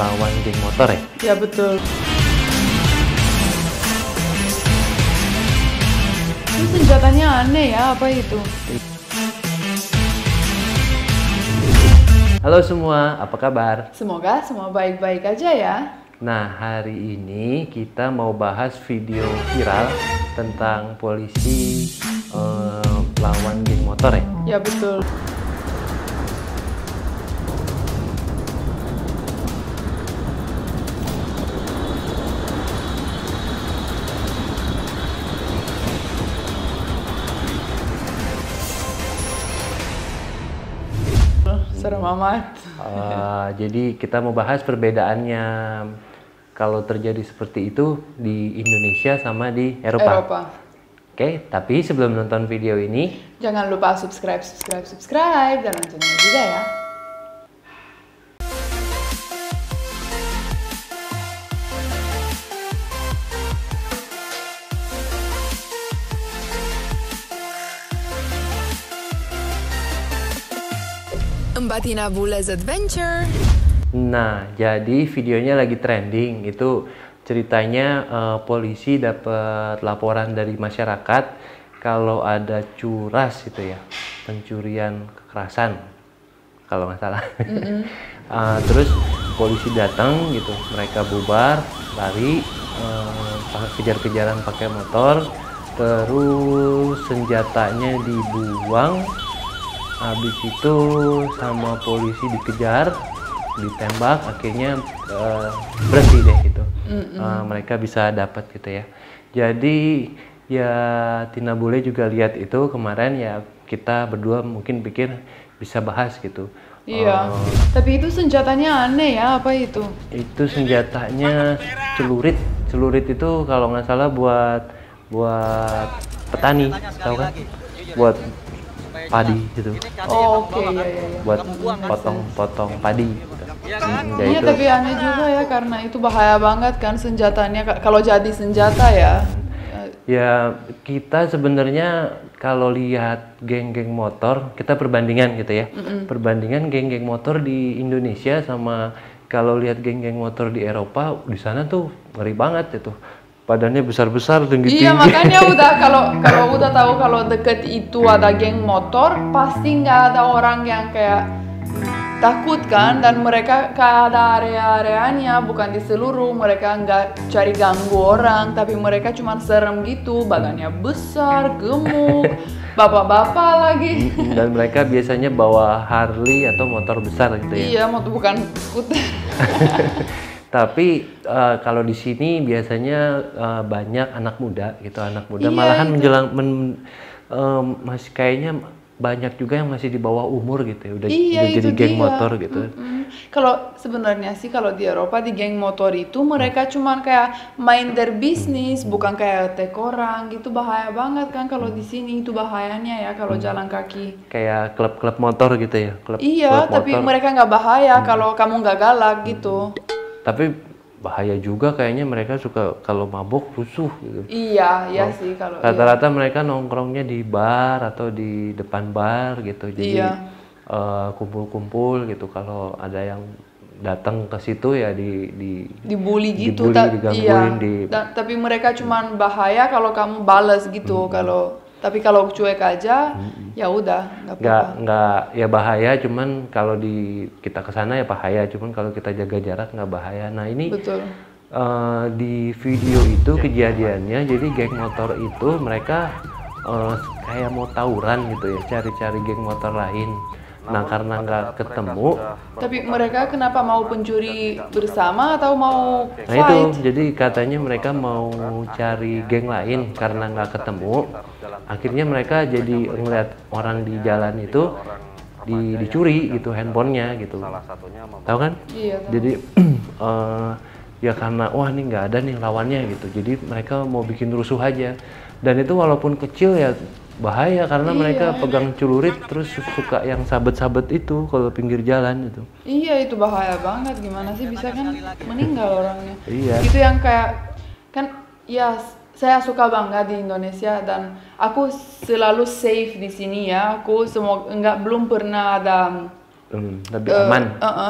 lawan geng motor ya? Ya betul. Itu senjatanya aneh ya, apa itu? Halo semua, apa kabar? Semoga semua baik-baik aja ya. Nah, hari ini kita mau bahas video viral tentang polisi lawan geng motor ya? Ya betul. Serem amat. Jadi kita mau bahas perbedaannya kalau terjadi seperti itu di Indonesia sama di Eropa. Oke, tapi sebelum nonton video ini, Jangan lupa subscribe dan loncengnya juga ya. Mbak Tina Bules Adventure. nah jadi videonya lagi trending. Itu ceritanya polisi dapat laporan dari masyarakat kalau ada curas itu ya, pencurian kekerasan kalau nggak salah. Terus polisi datang gitu, mereka bubar, lari, kejar-kejaran pakai motor, terus senjatanya dibuang. Habis itu sama polisi dikejar, ditembak, akhirnya berhenti deh gitu. Mereka bisa dapat gitu ya. Jadi ya Tina Bule juga lihat itu kemarin, ya kita berdua mungkin pikir bisa bahas gitu. Iya. Tapi itu senjatanya aneh ya, apa itu? Itu senjatanya celurit. Celurit itu kalau nggak salah buat petani, tahu kan? Buat padi gitu. Oh, oke, ya. Buat potong padi gitu. Iya, tapi aneh juga ya, karena itu bahaya banget kan senjatanya kalau jadi senjata ya. Ya kita sebenarnya kalau lihat geng-geng motor, kita perbandingan gitu ya. Perbandingan geng-geng motor di Indonesia sama kalau lihat geng-geng motor di Eropa, di sana tuh ngeri banget itu. Badannya besar-besar, tinggi-tinggi. Iya, makanya udah kalau udah tahu kalau deket itu ada geng motor, pasti nggak ada orang yang kayak takut kan, dan mereka ada area-areanya, bukan di seluruh. Mereka nggak cari ganggu orang, tapi mereka cuma serem gitu, badannya besar, gemuk, bapak-bapak lagi. Dan mereka biasanya bawa Harley atau motor besar gitu ya. Iya, motor bukan skuter. Tapi kalau di sini biasanya banyak anak muda gitu, anak muda Iya, malahan itu. masih kayaknya banyak juga yang masih di bawah umur gitu ya, udah Iya, jadi itu geng dia. motor gitu. Kalau sebenarnya sih kalau di Eropa di geng motor itu mereka cuman kayak main their business, bukan kayak attack orang gitu. Bahaya banget kan kalau di sini, itu bahayanya ya kalau jalan kaki. Kayak klub-klub motor gitu ya, klub Iya, tapi motor. mereka nggak bahaya kalau kamu nggak galak gitu. Tapi bahaya juga kayaknya, mereka suka kalau mabuk rusuh gitu. Iya sih kalau Rata-rata mereka nongkrongnya di bar atau di depan bar gitu. Jadi Iya. kumpul-kumpul gitu. Kalau ada yang datang ke situ ya dibully gitu. dibully, digangguin, Tapi mereka cuman bahaya kalau kamu balas gitu. Tapi kalau cuek aja, ya udah nggak apa-apa. nggak ya bahaya, cuman kalau kita kesana ya bahaya, cuman kalau kita jaga jarak nggak bahaya. Nah ini Betul. di video itu kejadiannya, jadi geng motor itu mereka kayak mau tawuran gitu ya, cari-cari geng motor lain. Nah karena nggak ketemu, Tapi mereka kenapa mau pencuri bersama atau mau nah itu fight? jadi katanya mereka mau cari geng lain karena nggak ketemu. Akhirnya mereka jadi ngeliat orang di jalan itu dicuri gitu handphonenya gitu, tahu kan? Iya. Tahu. Jadi ya karena wah ini nggak ada nih lawannya gitu, jadi mereka mau bikin rusuh aja. Dan itu walaupun kecil ya bahaya, karena mereka pegang celurit terus suka yang sabet-sabet itu kalau pinggir jalan itu. Iya, itu bahaya banget. Gimana sih bisa kan meninggal orangnya? Iya. Itu yang kayak kan ya, saya suka banget di Indonesia dan aku selalu safe di sini ya. Aku belum pernah ada lebih aman.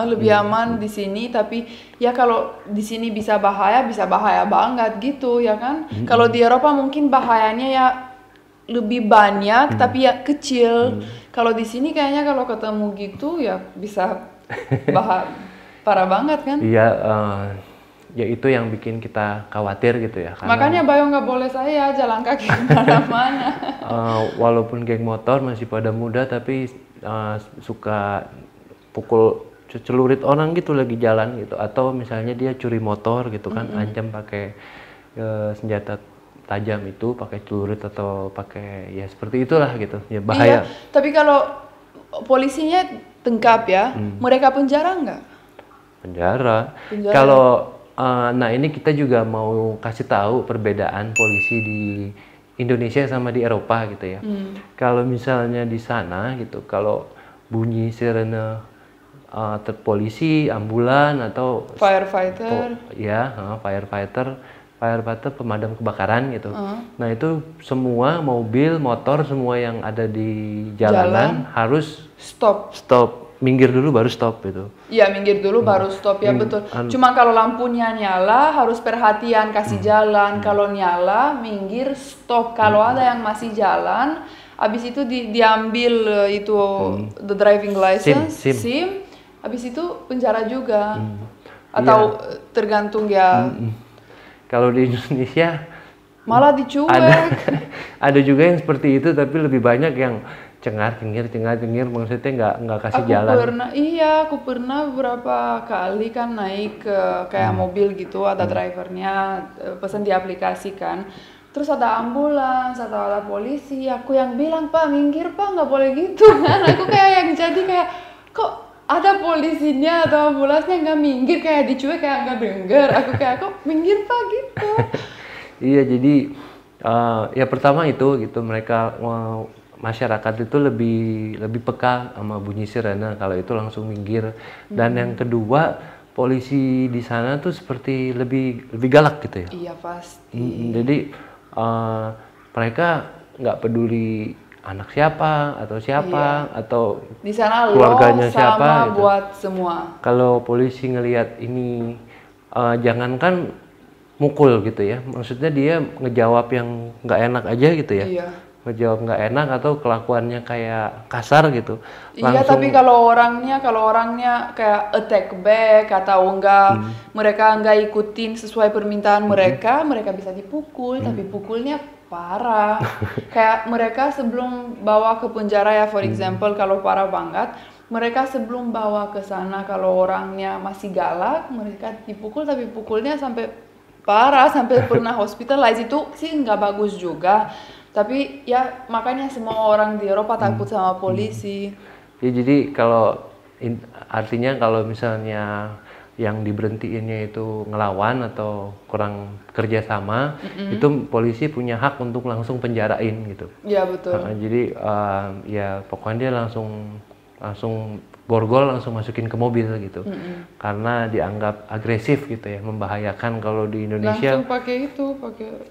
Lebih aman di sini, tapi ya kalau di sini bisa bahaya banget gitu ya kan. Kalau di Eropa mungkin bahayanya ya lebih banyak tapi ya kecil. Kalau di sini kayaknya kalau ketemu gitu ya bisa parah banget kan. Iya, ya itu yang bikin kita khawatir gitu ya. Karena, makanya Bayo nggak boleh saya jalan kaki kemana-mana. Walaupun geng motor masih pada muda tapi suka pukul celurit orang gitu lagi jalan gitu, atau misalnya dia curi motor gitu kan, ancam pakai senjata tajam itu, pakai celurit atau pakai ya seperti itulah gitu ya, bahaya. Iya, tapi kalau polisinya tangkap ya, mereka penjara nggak? Penjara. Kalau nah ini kita juga mau kasih tahu perbedaan polisi di Indonesia sama di Eropa gitu ya. Kalau misalnya di sana gitu, kalau bunyi sirene polisi, ambulan atau firefighter, firefighter pemadam kebakaran gitu. Nah itu semua mobil, motor, semua yang ada di jalanan harus stop, minggir dulu baru stop gitu. Iya, minggir dulu baru stop ya, betul. Cuma kalau lampunya nyala harus perhatian kasih jalan. Kalau nyala minggir stop. Kalau ada yang masih jalan, habis itu diambil itu the driving license, SIM. Habis itu penjara juga. Atau tergantung ya. Kalau di Indonesia malah dicuek. Ada juga yang seperti itu, tapi lebih banyak yang cengar cengir, maksudnya nggak kasih jalan. Aku pernah beberapa kali kan naik ke kayak mobil gitu, ada drivernya, pesan di aplikasi kan. Terus ada ambulans atau ada polisi, aku yang bilang, "Pak, minggir Pak, nggak boleh gitu." Kan aku kayak yang jadi kayak, kok ada polisinya atau ambulansnya nggak minggir, kayak dicuek, kayak nggak denger. Aku kayak, kok minggir Pak gitu. Iya, jadi ya pertama itu gitu, mereka masyarakat itu lebih peka sama bunyi sirene, kalau itu langsung minggir. Dan yang kedua, polisi di sana tuh seperti lebih galak gitu ya. Iya pasti. Jadi mereka nggak peduli anak siapa atau siapa atau di sana keluarganya sama siapa gitu. Buat semua. Kalau polisi ngelihat ini, jangankan mukul gitu ya, maksudnya dia ngejawab yang nggak enak aja gitu ya. Iya. Ngejawab nggak enak atau kelakuannya kayak kasar gitu. Iya, tapi kalau orangnya kayak attack back atau enggak, mereka enggak ikutin sesuai permintaan mereka bisa dipukul, tapi pukulnya parah. Kayak mereka sebelum bawa ke penjara ya, for example, kalau parah banget, mereka sebelum bawa ke sana kalau orangnya masih galak, mereka dipukul, tapi pukulnya sampai parah, sampai pernah hospitalize. Itu sih nggak bagus juga. Tapi ya makanya semua orang di Eropa takut sama polisi. Ya, jadi artinya kalau misalnya yang diberhentiinnya itu ngelawan atau kurang kerjasama, itu polisi punya hak untuk langsung penjarain gitu. Iya betul. Jadi ya pokoknya dia langsung borgol, langsung masukin ke mobil gitu. Karena dianggap agresif gitu ya, membahayakan. Kalau di Indonesia langsung pakai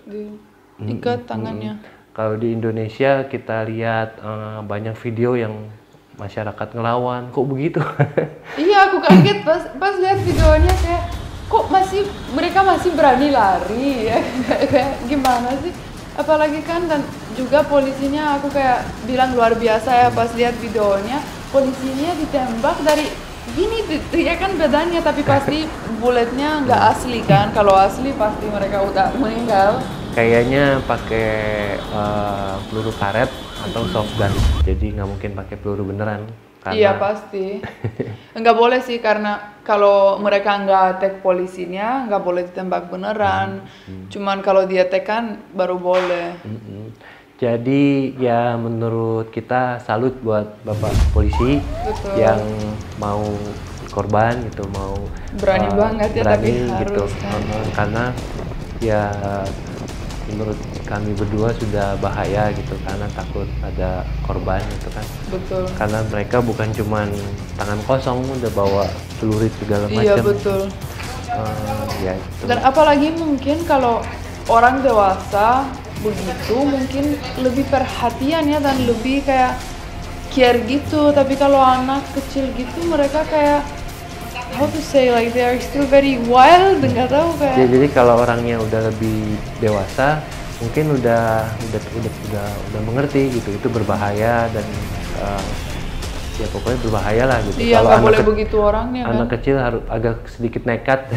diikat tangannya. Kalau di Indonesia kita lihat banyak video yang masyarakat ngelawan, kok begitu? Iya, aku kaget pas lihat videonya, kayak kok mereka masih berani lari ya. Kayak gimana sih? Apalagi kan, dan juga polisinya aku kayak bilang luar biasa ya pas lihat videonya, polisinya ditembak dari gini ya kan badannya, tapi pasti bulletnya nggak asli kan. Kalau asli pasti mereka udah meninggal. Kayaknya pakai peluru karet atau soft gun, jadi nggak mungkin pakai peluru beneran. Karena... Iya pasti. Nggak boleh sih, karena kalau mereka nggak attack polisinya nggak boleh ditembak beneran. Cuman kalau dia attack kan baru boleh. Jadi ya menurut kita salut buat Bapak polisi. Betul. Yang mau korban gitu, mau berani banget ya, tapi gitu. Harus kan. Karena ya menurut kami berdua sudah bahaya gitu, karena takut ada korban gitu kan. Betul. Karena mereka bukan cuman tangan kosong, udah bawa celurit segala macam. Iya betul. Ya, itu. Dan apalagi mungkin kalau orang dewasa begitu mungkin lebih perhatian ya, dan lebih kayak care gitu, tapi kalau anak kecil gitu mereka kayak how to say, like they are still very wild, nggak tahu kayak. Jadi kalau orangnya udah lebih dewasa, mungkin udah mengerti gitu, itu berbahaya dan ya pokoknya berbahaya lah gitu. Iya, kalau nggak boleh begitu orangnya kan. Anak kecil harus agak sedikit nekat.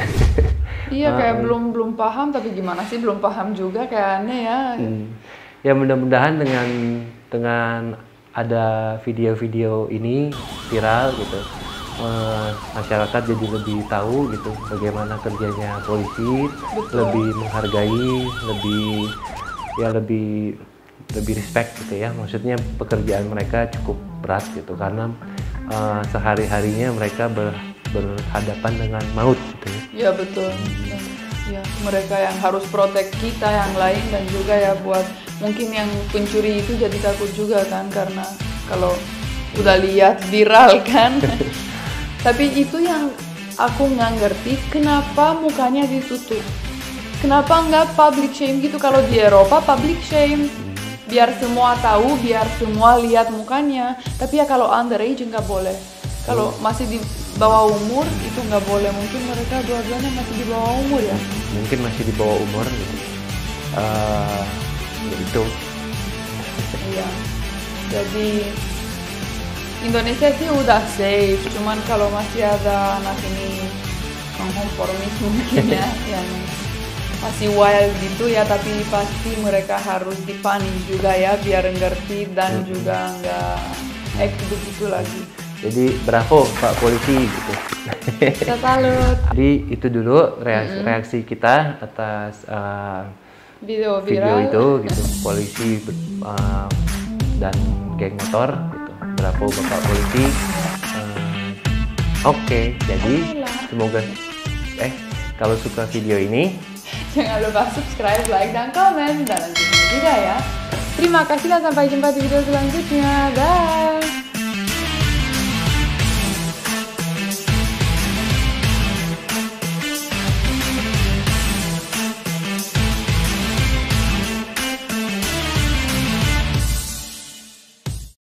Iya, kayak belum paham, tapi gimana sih belum paham juga, kayak aneh ya. Ya mudah-mudahan dengan ada video-video ini viral gitu, masyarakat jadi lebih tahu gitu bagaimana kerjanya polisi. Betul. Lebih menghargai, lebih respect gitu ya. Maksudnya pekerjaan mereka cukup berat gitu karena sehari-harinya mereka berhadapan dengan maut gitu ya. Iya betul. Ya, mereka yang harus protect kita yang lain, dan juga ya buat mungkin yang pencuri itu jadi takut juga kan, karena kalau udah lihat viral kan. Tapi itu yang aku nggak ngerti, kenapa mukanya ditutup? Kenapa nggak public shame gitu? Kalau di Eropa public shame, biar semua tahu, biar semua lihat mukanya. Tapi ya kalau underage nggak boleh. Kalau masih di bawah umur itu nggak boleh. Mungkin mereka dua-duanya masih di bawah umur ya. Mungkin masih di bawah umur gitu. Ya itu. Iya. Jadi Indonesia sih udah safe, cuman kalau masih ada anak ini konformis mungkin ya, yang masih wild gitu ya, tapi pasti mereka harus dipanik juga ya, biar ngerti dan juga nggak act begitu lagi. Jadi bravo Pak Polisi gitu. Kita salut. Jadi itu dulu reaksi kita atas Video video viral. itu gitu, polisi dan geng motor gitu. Bravo Bapak Polisi. Oke, jadi semoga kalau suka video ini Jangan lupa subscribe, like, dan komen, dan lanjutnya juga ya. Terima kasih dan sampai jumpa di video selanjutnya. Bye.